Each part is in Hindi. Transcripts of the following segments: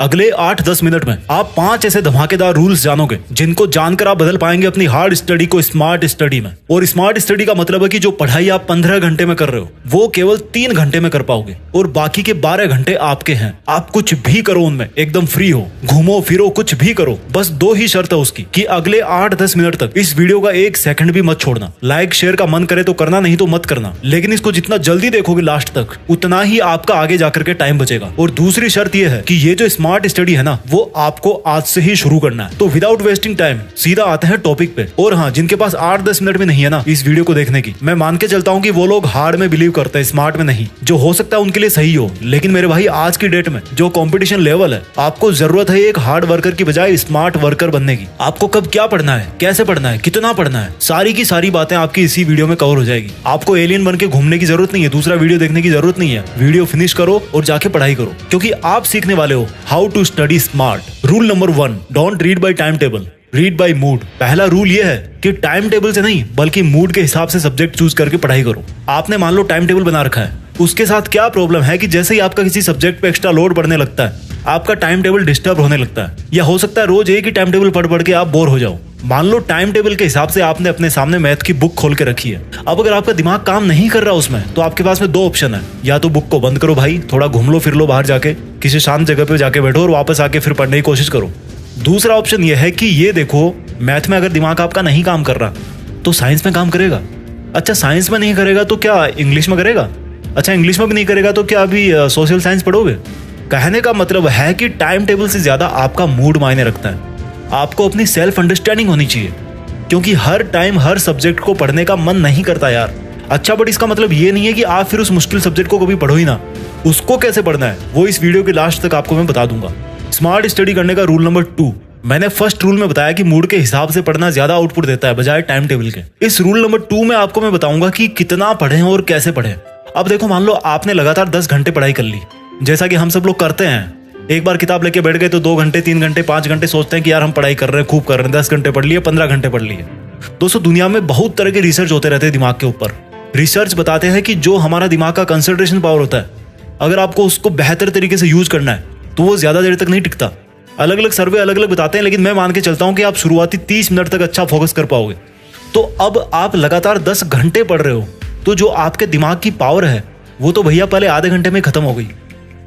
अगले 8-10 मिनट में आप 5 ऐसे धमाकेदार रूल्स जानोगे जिनको जानकर आप बदल पाएंगे अपनी हार्ड स्टडी को स्मार्ट स्टडी में। और स्मार्ट स्टडी का मतलब है कि जो पढ़ाई आप 15 घंटे में कर रहे हो वो केवल 3 घंटे में कर पाओगे और बाकी के 12 घंटे आपके हैं। आप कुछ भी करो उनमें, एकदम फ्री हो, घूमो फिरो, कुछ भी करो। बस 2 ही शर्त है उसकी कि अगले 8-10 मिनट तक इस वीडियो का 1 सेकंड भी मत छोड़ना। लाइक शेयर का मन करे तो करना, नहीं तो मत करना, लेकिन इसको जितना जल्दी देखोगे लास्ट तक उतना ही आपका आगे जाकर के टाइम बचेगा। और दूसरी शर्त यह है कि ये जो स्मार्ट स्टडी है ना वो आपको आज से ही शुरू करना है। तो विदाउट वेस्टिंग टाइम सीधा आते हैं टॉपिक पे। और हाँ, जिनके पास 8-10 मिनट में नहीं है ना इस वीडियो को देखने की, मैं मान के चलता हूँ कि वो लोग हार्ड में बिलीव करते हैं, स्मार्ट में नहीं। जो हो सकता है उनके लिए सही हो, लेकिन मेरे भाई आज की डेट में जो कंपटीशन लेवल है, आपको जरूरत है एक हार्ड वर्कर की बजाय स्मार्ट वर्कर बनने की। आपको कब क्या पढ़ना है, कैसे पढ़ना है, कितना पढ़ना है, सारी की सारी बातें आपकी इसी वीडियो में कवर हो जाएगी। आपको एलियन बन के घूमने की जरूरत नहीं है, दूसरा वीडियो देखने की जरूरत नहीं है। वीडियो फिनिश करो और जाके पढ़ाई करो, क्योंकि आप सीखने वाले हो how to study smart. Rule number 1, don't read by time table, read by mood. पहला रूल ये है कि टाइम टेबल से नहीं बल्कि मूड के हिसाब से सब्जेक्ट चूज करके पढ़ाई करो। आपने मान लो टाइम टेबल बना रखा है, उसके साथ क्या प्रॉब्लम है कि जैसे ही आपका किसी सब्जेक्ट पे एक्स्ट्रा लोड बढ़ने लगता है आपका टाइम टेबल डिस्टर्ब होने लगता है, या हो सकता है रोज एक ही टाइम टेबल पढ़ पढ़ के आप बोर हो जाओ। मान लो टाइम टेबल के हिसाब से आपने अपने सामने मैथ की बुक खोल के रखी है। अब अगर आपका दिमाग काम नहीं कर रहा उसमें, तो आपके पास में 2 ऑप्शन है। या तो बुक को बंद करो भाई, थोड़ा घूम लो फिर लो बाहर जाके, किसी शांत जगह पे जाके बैठो और वापस आके फिर पढ़ने की कोशिश करो। दूसरा ऑप्शन यह है कि ये देखो, मैथ में अगर दिमाग आपका नहीं काम कर रहा तो साइंस में काम करेगा। अच्छा, साइंस में नहीं करेगा तो क्या इंग्लिश में करेगा? अच्छा, इंग्लिश में भी नहीं करेगा तो क्या अभी सोशल साइंस पढ़ोगे? कहने का मतलब है कि टाइम टेबल से ज्यादा आपका मूड मायने रखता है। आपको अपनी सेल्फ अंडरस्टैंडिंग होनी चाहिए, क्योंकि हर टाइम हर सब्जेक्ट को पढ़ने का मन नहीं करता यार। अच्छा, बट इसका मतलब ये नहीं है कि आप फिर उस मुश्किल सब्जेक्ट को कभी पढ़ो ही ना। उसको कैसे पढ़ना है वो इस वीडियो के लास्ट तक आपको मैं बता दूंगा। स्मार्ट स्टडी करने का रूल नंबर 2, मैंने फर्स्ट रूल में बताया कि मूड के हिसाब से पढ़ना ज्यादा आउटपुट देता है बजाय टाइम टेबल के। इस रूल नंबर 2 में आपको मैं बताऊंगा कि कितना पढ़ें और कैसे पढ़ें। अब देखो, मान लो आपने लगातार 10 घंटे पढ़ाई कर ली, जैसा कि हम सब लोग करते हैं। एक बार किताब लेके बैठ गए तो 2 घंटे, 3 घंटे, 5 घंटे सोचते हैं कि यार हम पढ़ाई कर रहे हैं, खूब कर रहे हैं, 10 घंटे पढ़ लिए, 15 घंटे पढ़ लिए। दोस्तों, दुनिया में बहुत तरह के रिसर्च होते रहते हैं दिमाग के ऊपर। रिसर्च बताते हैं कि जो हमारा दिमाग का कंसंट्रेशन पावर होता है, अगर आपको उसको बेहतर तरीके से यूज करना है तो वो ज्यादा देर तक नहीं टिकता। अलग अलग सर्वे अलग अलग बताते हैं, लेकिन मैं मान के चलता हूं कि आप शुरुआती 30 मिनट तक अच्छा फोकस कर पाओगे। तो अब आप लगातार 10 घंटे पढ़ रहे हो, तो जो आपके दिमाग की पावर है वो तो भैया पहले आधे घंटे में खत्म हो गई।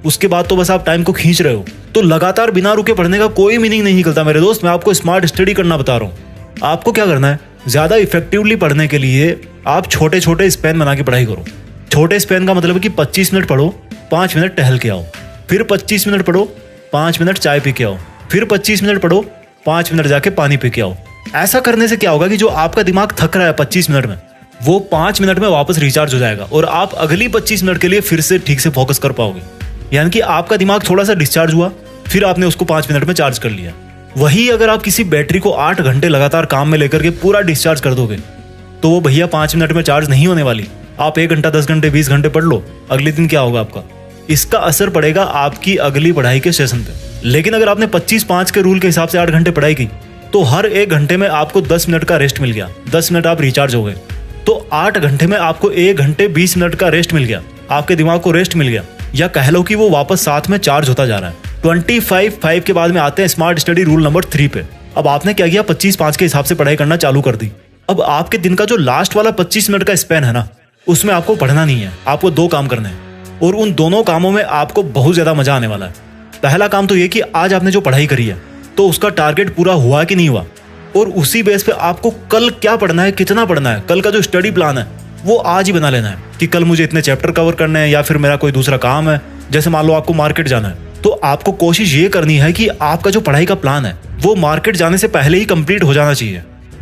उसके बाद तो बस आप टाइम को खींच रहे हो। तो लगातार बिना रुके पढ़ने का कोई मीनिंग नहीं निकलता मेरे दोस्त। मैं आपको स्मार्ट स्टडी करना बता रहा हूँ। आपको क्या करना है, ज्यादा इफेक्टिवली पढ़ने के लिए आप छोटे छोटे स्पैन बना के पढ़ाई करो। छोटे स्पैन का मतलब है कि 25 मिनट पढ़ो, 5 मिनट टहल के आओ, फिर 25 मिनट पढ़ो, 5 मिनट चाय पी के आओ, फिर 25 मिनट पढ़ो, 5 मिनट जाके पानी पी के आओ। ऐसा करने से क्या होगा कि जो आपका दिमाग थक रहा है 25 मिनट में, वो 5 मिनट में वापस रिचार्ज हो जाएगा और आप अगली 25 मिनट के लिए फिर से ठीक से फोकस कर पाओगे। यानी कि आपका दिमाग थोड़ा सा डिस्चार्ज हुआ, फिर आपने उसको 5 मिनट में चार्ज कर लिया। वही अगर आप किसी बैटरी को 8 घंटे लगातार काम में लेकर के पूरा डिस्चार्ज कर दोगे तो वो भैया 5 मिनट में चार्ज नहीं होने वाली। आप 1 घंटा, 10 घंटे, 20 घंटे पढ़ लो, अगले दिन क्या होगा आपका? इसका असर पड़ेगा आपकी अगली पढ़ाई के सेशन पे। लेकिन अगर आपने 25-5 के रूल के हिसाब से 8 घंटे पढ़ाई की तो हर 1 घंटे में आपको 10 मिनट का रेस्ट मिल गया, 10 मिनट आप रिचार्ज हो गए। तो 8 घंटे में आपको 1 घंटे 20 मिनट का रेस्ट मिल गया, आपके दिमाग को रेस्ट मिल गया, या कह लो कि वो वापस साथ में चार्ज होता जा रहा है। 25-5 के बाद में आते हैं स्मार्ट स्टडी रूल नंबर 3 पे। अब आपने क्या किया, 25-5 के हिसाब से पढ़ाई करना चालू कर दी। अब आपके दिन का जो लास्ट वाला 25 मिनट का स्पैन है ना, उसमें आपको पढ़ना नहीं है, आपको 2 काम करने हैं और उन दोनों कामों में आपको बहुत ज्यादा मजा आने वाला है। पहला काम तो ये कि आज आपने जो पढ़ाई करी है तो उसका टारगेट पूरा हुआ कि नहीं हुआ, और उसी बेस पे आपको कल क्या पढ़ना है, कितना पढ़ना है, कल का जो स्टडी प्लान है वो आज ही बना लेना है कि कल मुझे इतने चैप्टर कवर करने हैं, या फिर मेरा कोई दूसरा काम है। जैसे मान लो आपको मार्केट जाना है, तो आपको कोशिश ये करनी है कि आपका जो पढ़ाई का प्लान है वो मार्केट जाने से पहले ही कंप्लीट हो जाना चाहिए।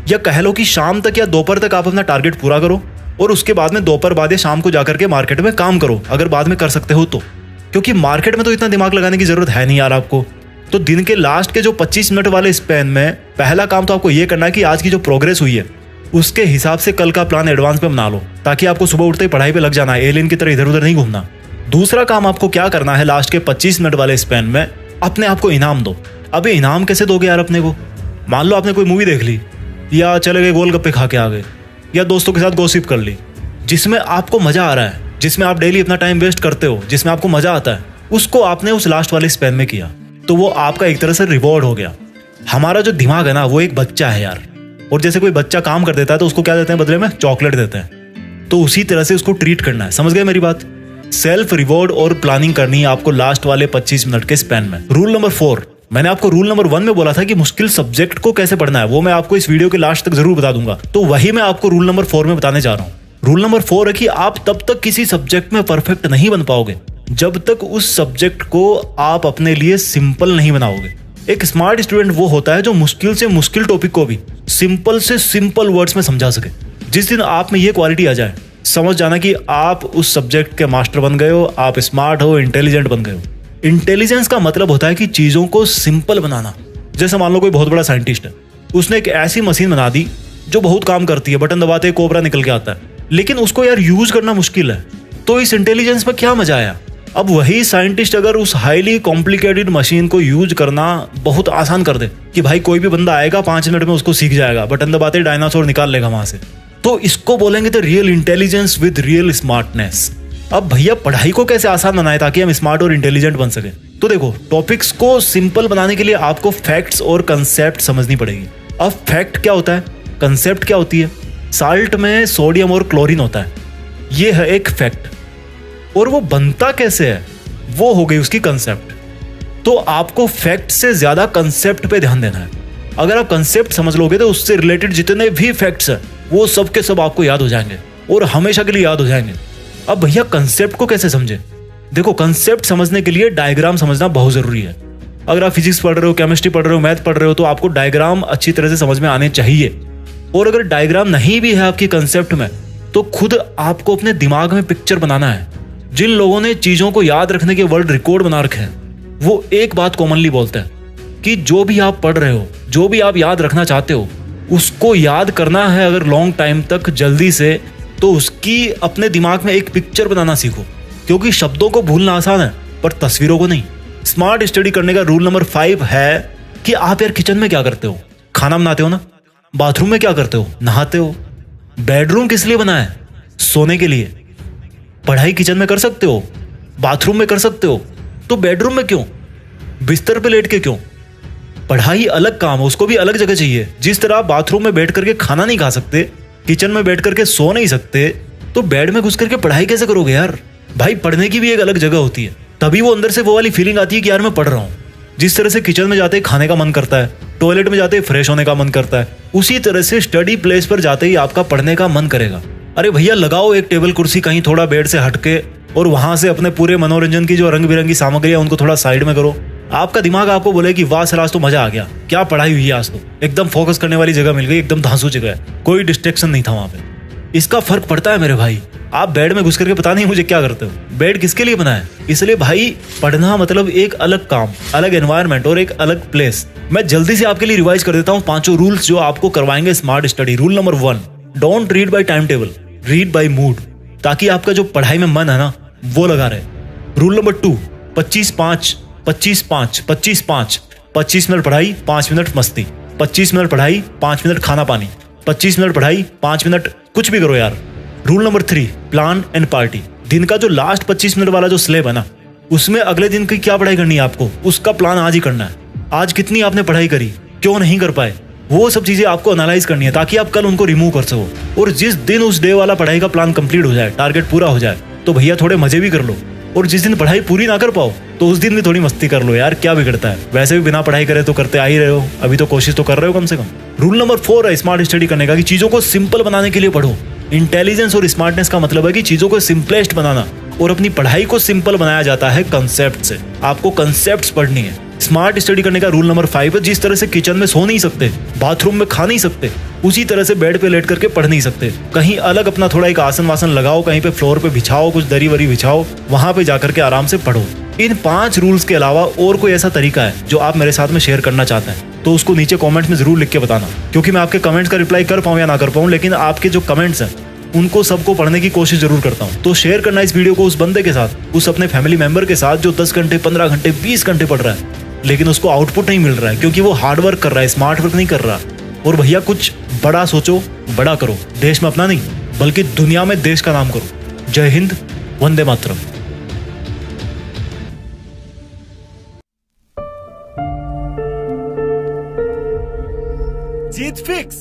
या कह लो कि शाम तक या दोपहर तक आप अपना टारगेट पूरा करो और उसके बाद में दोपहर बाद या शाम को जाकर के मार्केट में काम करो, अगर बाद में कर सकते हो तो। क्योंकि मार्केट में तो इतना दिमाग लगाने की जरूरत है नहीं यार आपको। तो दिन के लास्ट के जो 25 मिनट वाले स्पैन में पहला काम तो आपको ये करना है कि आज की जो प्रोग्रेस हुई है उसके हिसाब से कल का प्लान एडवांस में बना लो, ताकि आपको सुबह उठते ही पढ़ाई पे लग जाना है, एलियन की तरह इधर उधर नहीं घूमना। दूसरा काम आपको क्या करना है, लास्ट के 25 मिनट वाले स्पैन में अपने आप को इनाम दो। अब इनाम कैसे दोगे यार अपने को? मान लो आपने कोई मूवी देख ली, या चले गए गोलगप्पे खा के आ गए, या दोस्तों के साथ गॉसिप कर ली, जिसमें आपको मजा आ रहा है, जिसमें आप डेली अपना टाइम वेस्ट करते हो, जिसमें आपको मजा आता है, उसको आपने उस लास्ट वाले स्पैन में किया। तो वो आपका एक तरह से रिवॉर्ड हो गया। हमारा जो दिमाग है ना, वो एक बच्चा है यार, और जैसे कोई बच्चा काम कर देता है तो उसको क्या देते हैं बदले में? चॉकलेट देते हैं। तो उसी तरह से उसको ट्रीट करना है। समझ गए मेरी बात? सेल्फ रिवॉर्ड और प्लानिंग करनी है आपको लास्ट वाले 25 मिनट के स्पैन में। रूल नंबर 4, मैंने आपको रूल नंबर 1 में बोला था कि मुश्किल सब्जेक्ट को कैसे पढ़ना है, वो मैं आपको इस वीडियो के लास्ट तक जरूर बता दूंगा। तो वही मैं आपको रूल नंबर 4 में बताने जा रहा हूँ। रूल नंबर 4 है कि आप तब तक किसी सब्जेक्ट में परफेक्ट नहीं बन पाओगे जब तक उस सब्जेक्ट को आप अपने लिए सिंपल नहीं बनाओगे। एक स्मार्ट स्टूडेंट वो होता है जो मुश्किल से मुश्किल टॉपिक को भी सिंपल से सिंपल वर्ड्स में समझा सके। जिस दिन आप में ये क्वालिटी आ जाए, समझ जाना कि आप उस सब्जेक्ट के मास्टर बन गए हो, आप स्मार्ट हो, इंटेलिजेंट बन गए हो। इंटेलिजेंस का मतलब होता है कि चीजों को सिंपल बनाना। जैसे मान लो कोई बहुत बड़ा साइंटिस्ट है, उसने एक ऐसी मशीन बना दी जो बहुत काम करती है, बटन दबाते कोबरा निकल के आता है, लेकिन उसको यार यूज करना मुश्किल है। तो इस इंटेलिजेंस में क्या मजा आया? अब वही साइंटिस्ट अगर उस हाईली कॉम्प्लिकेटेड मशीन को यूज करना बहुत आसान कर दे कि भाई कोई भी बंदा आएगा 5 मिनट में उसको सीख जाएगा, बटन दबाते डायनासोर निकाल लेगा वहां से, तो इसको बोलेंगे the real intelligence with real smartness. अब भैया पढ़ाई को कैसे आसान बनाए ताकि हम स्मार्ट और इंटेलिजेंट बन सके? तो देखो, टॉपिक्स को सिंपल बनाने के लिए आपको फैक्ट्स और कंसेप्ट समझनी पड़ेगी। अब फैक्ट क्या होता है, कंसेप्ट क्या होती है? साल्ट में सोडियम और क्लोरीन होता है, ये है एक फैक्ट। और वो बनता कैसे है, वो हो गई उसकी कंसेप्ट। तो आपको फैक्ट से ज्यादा कंसेप्ट पे ध्यान देना है। अगर आप कंसेप्ट समझ लोगे तो उससे रिलेटेड जितने भी फैक्ट्स हैं वो सब के सब आपको याद हो जाएंगे और हमेशा के लिए याद हो जाएंगे। अब भैया कंसेप्ट को कैसे समझे? देखो, कंसेप्ट समझने के लिए डायग्राम समझना बहुत जरूरी है। अगर आप फिजिक्स पढ़ रहे हो, केमिस्ट्री पढ़ रहे हो, मैथ पढ़ रहे हो, तो आपको डायग्राम अच्छी तरह से समझ में आने चाहिए। और अगर डायग्राम नहीं भी है आपकी कंसेप्ट में, तो खुद आपको अपने दिमाग में पिक्चर बनाना है। जिन लोगों ने चीजों को याद रखने के वर्ल्ड रिकॉर्ड बना रखे हैं, वो एक बात कॉमनली बोलते हैं कि जो भी आप पढ़ रहे हो, जो भी आप याद रखना चाहते हो, उसको याद करना है अगर लॉन्ग टाइम तक जल्दी से, तो उसकी अपने दिमाग में एक पिक्चर बनाना सीखो। क्योंकि शब्दों को भूलना आसान है पर तस्वीरों को नहीं। स्मार्ट स्टडी करने का रूल नंबर 5 है कि आप यार किचन में क्या करते हो? खाना बनाते हो ना? बाथरूम में क्या करते हो? नहाते हो। बेडरूम किस लिए बना है? सोने के लिए। पढ़ाई किचन में कर सकते हो, बाथरूम में कर सकते हो, तो बेडरूम में क्यों? बिस्तर पे लेट के क्यों? पढ़ाई अलग काम है, उसको भी अलग जगह चाहिए। जिस तरह आप बाथरूम में बैठ करके खाना नहीं खा सकते, किचन में बैठ करके सो नहीं सकते, तो बेड में घुस करके पढ़ाई कैसे करोगे यार? भाई पढ़ने की भी एक अलग जगह होती है, तभी वो अंदर से वो वाली फीलिंग आती है कि यार मैं पढ़ रहा हूँ। जिस तरह से किचन में जाते ही खाने का मन करता है, टॉयलेट में जाते ही फ्रेश होने का मन करता है, उसी तरह से स्टडी प्लेस पर जाते ही आपका पढ़ने का मन करेगा। अरे भैया लगाओ एक टेबल कुर्सी कहीं थोड़ा बेड से हटके, और वहां से अपने पूरे मनोरंजन की जो रंग बिरंगी सामग्री है उनको थोड़ा साइड में करो। आपका दिमाग आपको बोले कि वाह सर आज तो मजा आ गया, क्या पढ़ाई हुई है आज तो, एकदम फोकस करने वाली जगह मिल गई, एकदम धांसू जगह है, कोई डिस्ट्रैक्शन नहीं था वहां पे। इसका फर्क पड़ता है मेरे भाई। आप बेड में घुस करके पता नहीं मुझे क्या करते हो। बेड किसके लिए बना है? इसलिए भाई पढ़ना मतलब एक अलग काम, अलग एनवायरनमेंट और एक अलग प्लेस। मैं जल्दी से आपके लिए रिवाइज कर देता हूँ 5 रूल्स जो आपको करवाएंगे smart study. Rule number 1, don't read by time table, read by mood, ताकि आपका जो पढ़ाई में मन है ना वो लगा रहे। रूल नंबर 2, 25-5, 25-5, 25-5, 25 मिनट पढ़ाई, 5 मिनट मस्ती, 25 मिनट पढ़ाई, 5 मिनट खाना पानी, 25 मिनट पढ़ाई, 5 मिनट कुछ भी करो यार। Rule number 3, plan and party. दिन का जो लास्ट 25 मिनट वाला जो स्लेब है ना, उसमें अगले दिन की क्या पढ़ाई करनी है आपको, उसका प्लान आज ही करना है। आज कितनी आपने पढ़ाई करी, क्यों नहीं कर पाए, वो सब चीजें आपको एनालाइज करनी है ताकि आप कल उनको रिमूव कर सको। और जिस दिन उस डे वाला पढ़ाई का प्लान कंप्लीट हो जाए, टारगेट पूरा हो जाए, तो भैया थोड़े मजे भी कर लो। और जिस दिन पढ़ाई पूरी ना कर पाओ तो उस दिन भी थोड़ी मस्ती कर लो यार, क्या बिगड़ता है? वैसे भी बिना पढ़ाई करे तो करते आ ही रहे हो, अभी तो कोशिश तो कर रहे हो कम से कम। रूल नंबर 4 है स्मार्ट स्टडी करने का कि चीजों को सिंपल बनाने के लिए पढ़ो। इंटेलिजेंस और स्मार्टनेस का मतलब है कि चीजों को सिंपलेस्ट बनाना, और अपनी पढ़ाई को सिंपल बनाया जाता है कंसेप्ट से। आपको कंसेप्ट्स पढ़नी है। स्मार्ट स्टडी करने का रूल नंबर 5 है, जिस तरह से किचन में सो नहीं सकते, बाथरूम में खा नहीं सकते, उसी तरह से बेड पे लेट करके पढ़ नहीं सकते। कहीं अलग अपना थोड़ा एक आसन वासन लगाओ, कहीं पे फ्लोर पे बिछाओ, कुछ दरी वरी बिछाओ, वहां पे जाकर के आराम से पढ़ो। इन 5 रूल्स के अलावा और कोई ऐसा तरीका है जो आप मेरे साथ में शेयर करना चाहते हैं तो उसको नीचे कमेंट में जरूर लिख के बताना, क्योंकि मैं आपके कमेंट्स का रिप्लाई कर पाऊं या ना कर पाऊं, लेकिन आपके जो कमेंट्स हैं उनको सबको पढ़ने की कोशिश जरूर करता हूं। तो शेयर करना इस वीडियो को उस बंदे के साथ, उस अपने फैमिली मेंबर के साथ जो 10 घंटे, 15 घंटे, 20 घंटे पढ़ रहा है, लेकिन उसको आउटपुट नहीं मिल रहा है क्योंकि वो हार्ड वर्क कर रहा है, स्मार्ट वर्क नहीं कर रहा। और भैया कुछ बड़ा सोचो, बड़ा करो। देश में अपना नहीं बल्कि दुनिया में देश का नाम करो। जय हिंद, वंदे मातरम। जीत फिक्स।